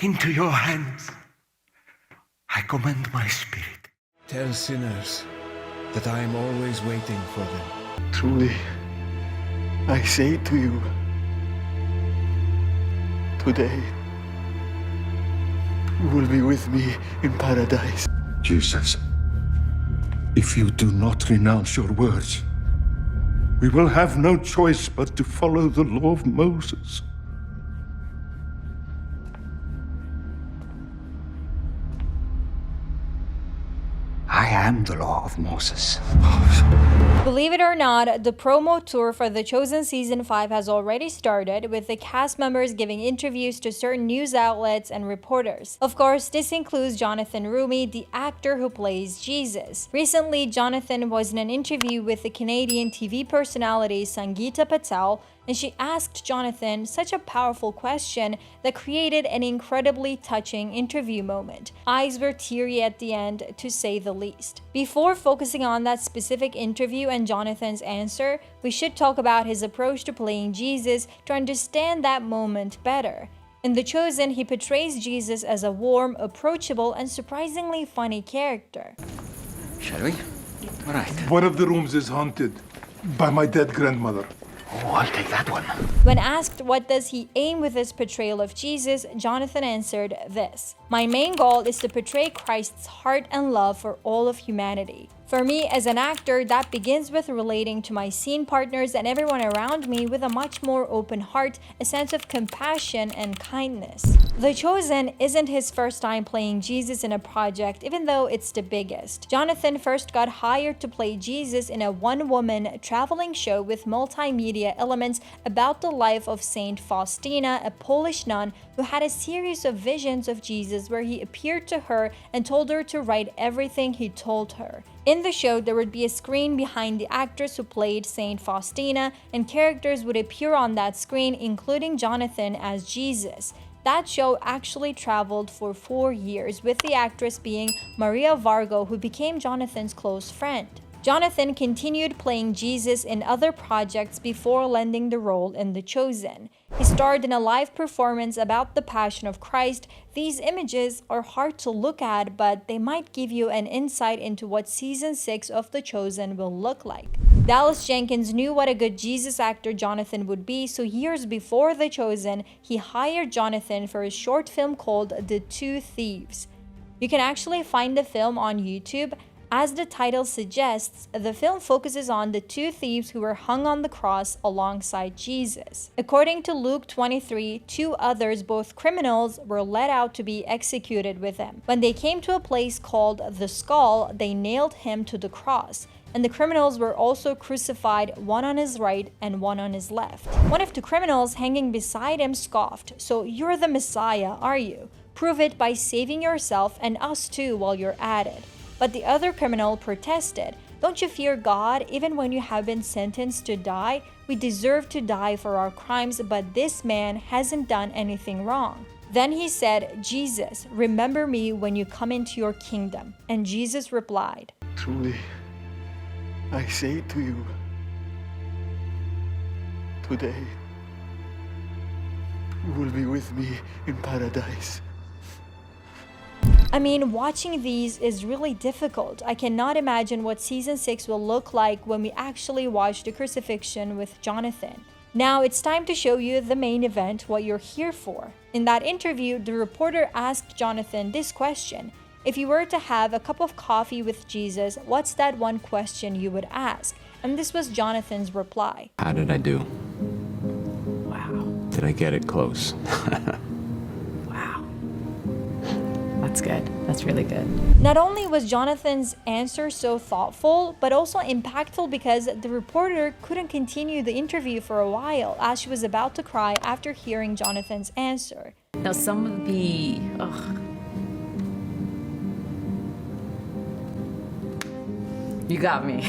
into your hands. I commend my spirit. Tell sinners that I am always waiting for them. Truly, I say to you, today you will be with me in paradise. Jesus, if you do not renounce your words, we will have no choice but to follow the law of Moses. I am the law of Moses. Believe it or not, the promo tour for The Chosen Season 5 has already started, with the cast members giving interviews to certain news outlets and reporters. Of course, this includes Jonathan Roumie, the actor who plays Jesus. Recently, Jonathan was in an interview with the Canadian TV personality Sangita Patel, and she asked Jonathan such a powerful question that created an incredibly touching interview moment. Eyes were teary at the end, to say the least. Before focusing on that specific interview and Jonathan's answer, we should talk about his approach to playing Jesus to understand that moment better. In The Chosen, he portrays Jesus as a warm, approachable, and surprisingly funny character. Shall we? All right. One of the rooms is haunted by my dead grandmother. Oh, I'll take that one. When asked what does he aim with his portrayal of Jesus, Jonathan answered this: "My main goal is to portray Christ's heart and love for all of humanity. For me, as an actor, that begins with relating to my scene partners and everyone around me with a much more open heart, a sense of compassion and kindness." The Chosen isn't his first time playing Jesus in a project, even though it's the biggest. Jonathan first got hired to play Jesus in a one-woman traveling show with multimedia elements about the life of Saint Faustina, a Polish nun who had a series of visions of Jesus where he appeared to her and told her to write everything he told her. In the show, there would be a screen behind the actress who played Saint Faustina, and characters would appear on that screen, including Jonathan as Jesus. That show actually traveled for 4 years, with the actress being Maria Vargo, who became Jonathan's close friend. Jonathan continued playing Jesus in other projects before landing the role in The Chosen. He starred in a live performance about the Passion of Christ. These images are hard to look at, but they might give you an insight into what Season 6 of The Chosen will look like. Dallas Jenkins knew what a good Jesus actor Jonathan would be, so years before The Chosen, he hired Jonathan for a short film called The Two Thieves. You can actually find the film on YouTube. As the title suggests, the film focuses on the two thieves who were hung on the cross alongside Jesus. According to Luke 23, 2 others, both criminals, were led out to be executed with him. When they came to a place called the Skull, they nailed him to the cross, and the criminals were also crucified, one on his right and one on his left. One of the criminals hanging beside him scoffed, "So you're the Messiah, are you? Prove it by saving yourself and us too while you're at it." But the other criminal protested, "Don't you fear God? Even when you have been sentenced to die, we deserve to die for our crimes, but this man hasn't done anything wrong." Then he said, "Jesus, remember me when you come into your kingdom." And Jesus replied, Truly, I say to you, today you will be with me in paradise. I mean, watching these is really difficult. I cannot imagine what Season 6 will look like when we actually watch the crucifixion with Jonathan. Now it's time to show you the main event, what you're here for. In that interview, the reporter asked Jonathan this question: if you were to have a cup of coffee with Jesus, what's that one question you would ask? And this was Jonathan's reply. How did I do? Wow. Did I get it close? Wow. That's good. That's really good. Not only was Jonathan's answer so thoughtful, but also impactful because the reporter couldn't continue the interview for a while as she was about to cry after hearing Jonathan's answer. Now, some of the... You got me.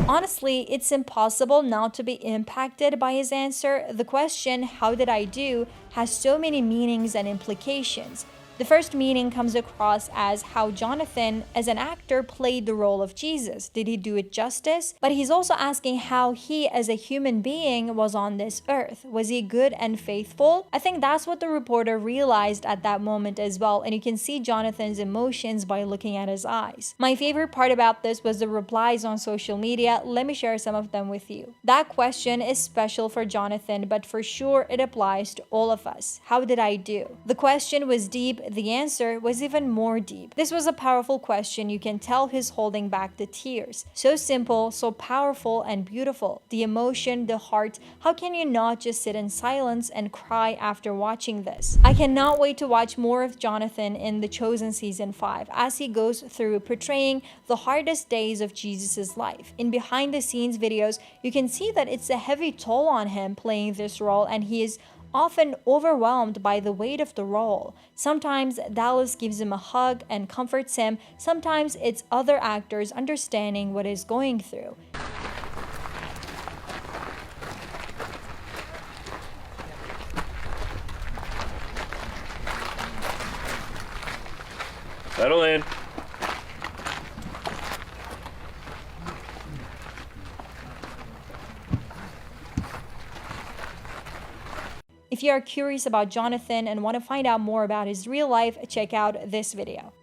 Honestly, it's impossible not to be impacted by his answer. The question, "How did I do?" has so many meanings and implications. The first meaning comes across as how Jonathan, as an actor, played the role of Jesus. Did he do it justice? But he's also asking how he, as a human being, was on this earth. Was he good and faithful? I think that's what the reporter realized at that moment as well, and you can see Jonathan's emotions by looking at his eyes. My favorite part about this was the replies on social media. Let me share some of them with you. That question is special for Jonathan, but for sure it applies to all of us. How did I do? The question was deep. The answer was even more deep. This was a powerful question. You can tell he's holding back the tears. So simple, so powerful and beautiful. The emotion, the heart. How can you not just sit in silence and cry after watching this? I cannot wait to watch more of Jonathan in The Chosen Season 5 as he goes through portraying the hardest days of Jesus' life. In behind the scenes videos, you can see that it's a heavy toll on him playing this role, and he is often overwhelmed by the weight of the role. Sometimes Dallas gives him a hug and comforts him. Sometimes it's other actors understanding what he's going through. Settle in. If you are curious about Jonathan and want to find out more about his real life, check out this video.